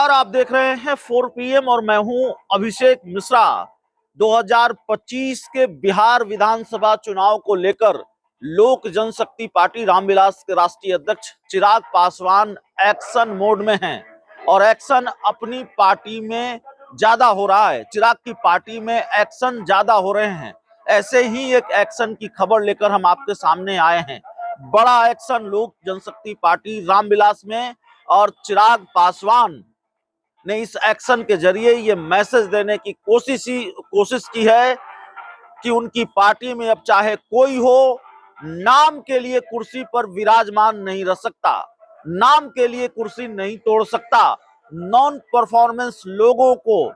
और आप देख रहे हैं 4 PM और मैं हूं अभिषेक मिश्रा। 2025 के बिहार विधानसभा चुनाव को लेकर लोक जनशक्ति पार्टी रामविलास के राष्ट्रीय अध्यक्ष चिराग पासवान एक्शन मोड में हैं और एक्शन अपनी पार्टी में ज्यादा हो रहा है। चिराग की पार्टी में एक्शन ज्यादा हो रहे हैं। ऐसे ही एक एक्शन की खबर लेकर हम आपके सामने आए हैं। बड़ा एक्शन लोक जनशक्ति पार्टी रामविलास में और चिराग पासवान ने इस एक्शन के जरिए ये मैसेज देने की कोशिश की है कि उनकी पार्टी में अब चाहे कोई हो, नाम के लिए कुर्सी पर विराजमान नहीं रह सकता, नाम के लिए कुर्सी नहीं तोड़ सकता। नॉन परफॉर्मेंस लोगों को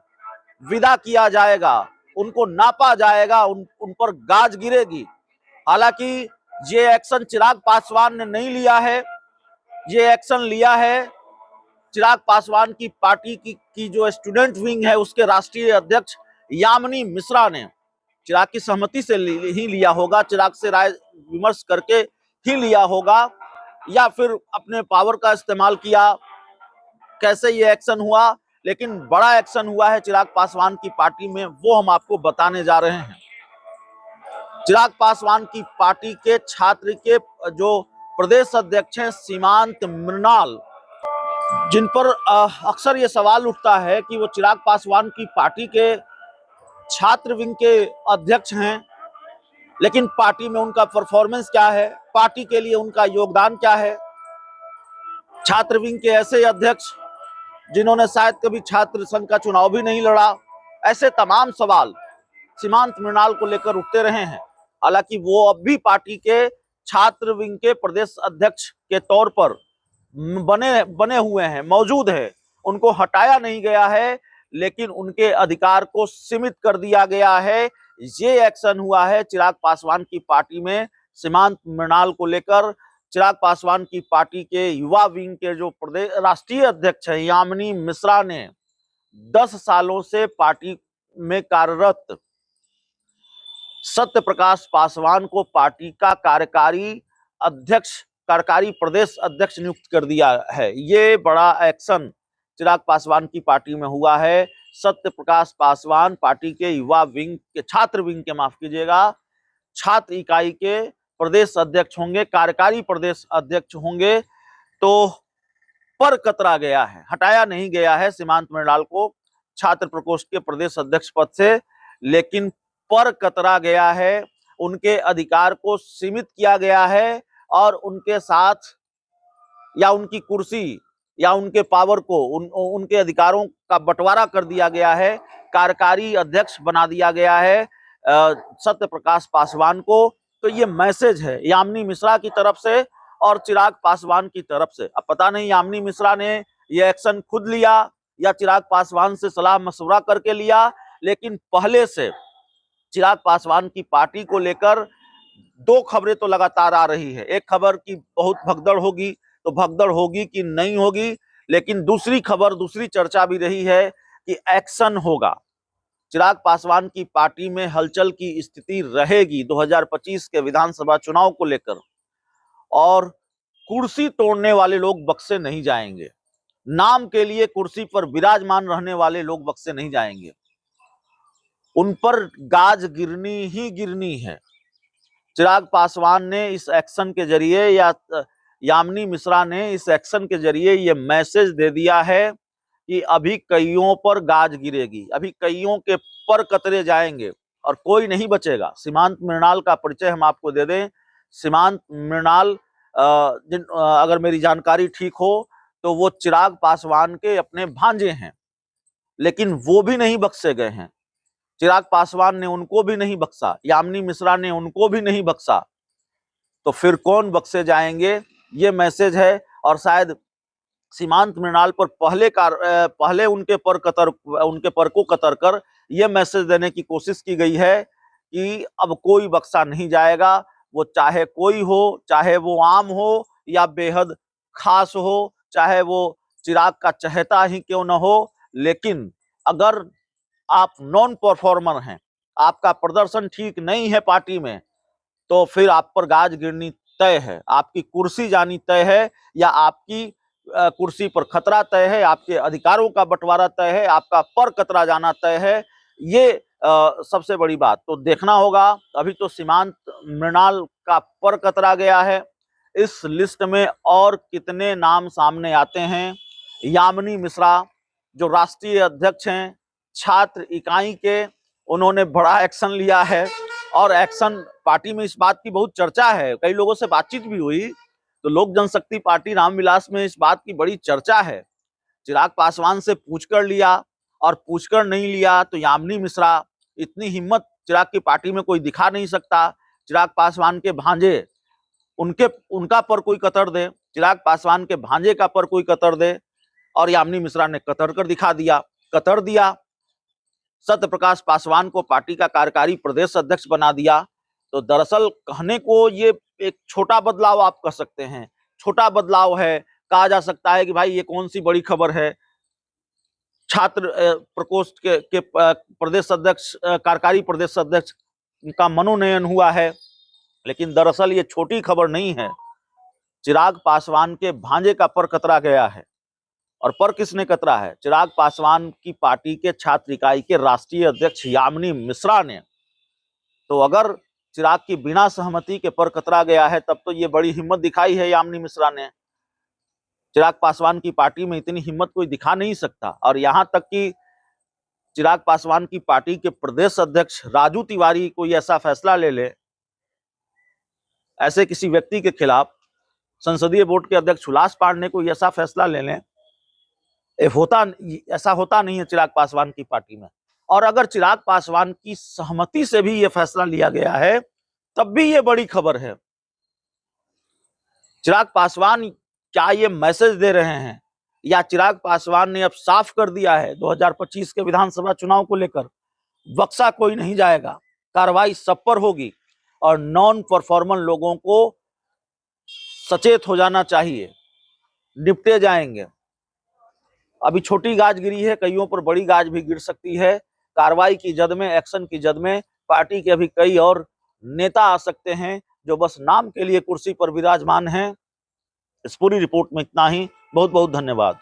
विदा किया जाएगा, उनको नापा जाएगा, उन पर गाज गिरेगी। हालांकि ये एक्शन चिराग पासवान ने नहीं लिया है, ये एक्शन लिया है चिराग पासवान की पार्टी की जो स्टूडेंट विंग है उसके राष्ट्रीय अध्यक्ष यामिनी मिश्रा ने। चिराग की सहमति से ही लिया होगा, चिराग से राय विमर्श करके ही लिया होगा, या फिर अपने पावर का इस्तेमाल किया, कैसे ये एक्शन हुआ। लेकिन बड़ा एक्शन हुआ है चिराग पासवान की पार्टी में, वो हम आपको बताने जा रहे हैं। चिराग पासवान की पार्टी के छात्र के जो प्रदेश अध्यक्ष हैं सीमांत मृणाल, जिन पर अक्सर ये सवाल उठता है कि वो चिराग पासवान की पार्टी के छात्र विंग के अध्यक्ष हैं, लेकिन पार्टी में उनका परफॉर्मेंस क्या है, पार्टी के लिए उनका योगदान क्या है। छात्र विंग के ऐसे अध्यक्ष जिन्होंने शायद कभी छात्र संघ का चुनाव भी नहीं लड़ा, ऐसे तमाम सवाल सीमांत मृणाल को लेकर उठते रहे हैं। हालांकि वो अब भी पार्टी के छात्र विंग के प्रदेश अध्यक्ष के तौर पर बने हुए हैं, मौजूद है, उनको हटाया नहीं गया है, लेकिन उनके अधिकार को सीमित कर दिया गया है। ये एक्शन हुआ है चिराग पासवान की पार्टी में सीमांत मृणाल को लेकर। चिराग पासवान की पार्टी के युवा विंग के जो प्रदेश राष्ट्रीय अध्यक्ष है यामिनी मिश्रा ने 10 सालों से पार्टी में कार्यरत सत्य प्रकाश पासवान को पार्टी का कार्यकारी प्रदेश अध्यक्ष नियुक्त कर दिया है। ये बड़ा एक्शन चिराग पासवान की पार्टी में हुआ है। सत्य प्रकाश पासवान पार्टी के युवा विंग के छात्र विंग के माफ कीजिएगा छात्र इकाई के प्रदेश अध्यक्ष होंगे, कार्यकारी प्रदेश अध्यक्ष होंगे। तो पर कतरा गया है, हटाया नहीं गया है सीमांत मृणाल को छात्र प्रकोष्ठ के प्रदेश अध्यक्ष पद से, लेकिन पर कतरा गया है, उनके अधिकार को सीमित किया गया है और उनके साथ या उनकी कुर्सी या उनके पावर को उनके अधिकारों का बंटवारा कर दिया गया है, कार्यकारी अध्यक्ष बना दिया गया है सत्य प्रकाश पासवान को। तो ये मैसेज है यामिनी मिश्रा की तरफ से और चिराग पासवान की तरफ से। अब पता नहीं यामिनी मिश्रा ने ये एक्शन खुद लिया या चिराग पासवान से सलाह मशवरा करके लिया, लेकिन पहले से चिराग पासवान की पार्टी को लेकर 2 खबरें तो लगातार आ रही है। एक खबर की बहुत भगदड़ होगी, तो भगदड़ होगी कि नहीं होगी, लेकिन दूसरी खबर, दूसरी चर्चा भी रही है कि एक्शन होगा। चिराग पासवान की पार्टी में हलचल की स्थिति रहेगी 2025 के विधानसभा चुनाव को लेकर, और कुर्सी तोड़ने वाले लोग बक्से नहीं जाएंगे, नाम के लिए कुर्सी पर विराजमान रहने वाले लोग बक्से नहीं जाएंगे, उन पर गाज गिरनी ही गिरनी है। चिराग पासवान ने इस एक्शन के जरिए या यामिनी मिश्रा ने इस एक्शन के जरिए ये मैसेज दे दिया है कि अभी कईयों पर गाज गिरेगी, अभी कईयों के पर कतरे जाएंगे और कोई नहीं बचेगा। सीमांत मृणाल का परिचय हम आपको दे दें। सीमांत मृणाल अगर मेरी जानकारी ठीक हो तो वो चिराग पासवान के अपने भांजे हैं, लेकिन वो भी नहीं बख्शे गए हैं। चिराग पासवान ने उनको भी नहीं बख्शा, यामिनी मिश्रा ने उनको भी नहीं बख्शा, तो फिर कौन बख्शे जाएंगे, ये मैसेज है। और शायद सीमांत मृणाल पर पहले उनके पर को कतर कर यह मैसेज देने की कोशिश की गई है कि अब कोई बख्शा नहीं जाएगा, वो चाहे कोई हो, चाहे वो आम हो या बेहद खास हो, चाहे वो चिराग का चहेता ही क्यों न हो, लेकिन अगर आप नॉन परफॉर्मर हैं, आपका प्रदर्शन ठीक नहीं है पार्टी में, तो फिर आप पर गाज गिरनी तय है, आपकी कुर्सी जानी तय है, या आपकी कुर्सी पर खतरा तय है, आपके अधिकारों का बंटवारा तय है, आपका पर कतरा जाना तय है। ये सबसे बड़ी बात तो देखना होगा। अभी तो सीमांत मृणाल का पर कतरा गया है, इस लिस्ट में और कितने नाम सामने आते हैं। यामिनी मिश्रा जो राष्ट्रीय अध्यक्ष हैं छात्र इकाई के, उन्होंने बड़ा एक्शन लिया है और एक्शन पार्टी में इस बात की बहुत चर्चा है। कई लोगों से बातचीत भी हुई तो लोक जनशक्ति पार्टी रामविलास में इस बात की बड़ी चर्चा है। चिराग पासवान से पूछ कर लिया और पूछकर नहीं लिया तो यामिनी मिश्रा, इतनी हिम्मत चिराग की पार्टी में कोई दिखा नहीं सकता। चिराग पासवान के भांजे उनका पर कोई कतर दे, चिराग पासवान के भांजे का पर कोई कतर दे, और यामिनी मिश्रा ने कतर कर दिखा दिया, कतर दिया। सत्य प्रकाश पासवान को पार्टी का कार्यकारी प्रदेश अध्यक्ष बना दिया। तो दरअसल कहने को ये एक छोटा बदलाव आप कह सकते हैं, छोटा बदलाव है। कहा जा सकता है कि भाई ये कौन सी बड़ी खबर है, छात्र प्रकोष्ठ के प्रदेश अध्यक्ष, कार्यकारी प्रदेश अध्यक्ष का मनोनयन हुआ है। लेकिन दरअसल ये छोटी खबर नहीं है। चिराग पासवान के भांजे का पर कतरा गया है, और पर किसने कतरा है? चिराग पासवान की पार्टी के छात्र इकाई के राष्ट्रीय अध्यक्ष यामिनी मिश्रा ने। तो अगर चिराग की बिना सहमति के पर कतरा गया है तब तो ये बड़ी हिम्मत दिखाई है यामिनी मिश्रा ने। चिराग पासवान की पार्टी में इतनी हिम्मत कोई दिखा नहीं सकता। और यहां तक कि चिराग पासवान की पार्टी के प्रदेश अध्यक्ष राजू तिवारी कोई ऐसा फैसला ले ले, ऐसे किसी व्यक्ति के खिलाफ, संसदीय बोर्ड के अध्यक्ष हुलास पांडे कोई ऐसा फैसला ले लें, ऐसा होता नहीं है चिराग पासवान की पार्टी में। और अगर चिराग पासवान की सहमति से भी यह फैसला लिया गया है तब भी यह बड़ी खबर है। चिराग पासवान क्या ये मैसेज दे रहे हैं, या चिराग पासवान ने अब साफ कर दिया है 2025 के विधानसभा चुनाव को लेकर बक्सा कोई नहीं जाएगा, कार्रवाई सब पर होगी और नॉन परफॉर्मर लोगों को सचेत हो जाना चाहिए, निपटे जाएंगे। अभी छोटी गाज गिरी है, कईयों पर बड़ी गाज भी गिर सकती है। कार्रवाई की जद में, एक्शन की जद में पार्टी के अभी कई और नेता आ सकते हैं जो बस नाम के लिए कुर्सी पर विराजमान हैं। इस पूरी रिपोर्ट में इतना ही। बहुत बहुत धन्यवाद।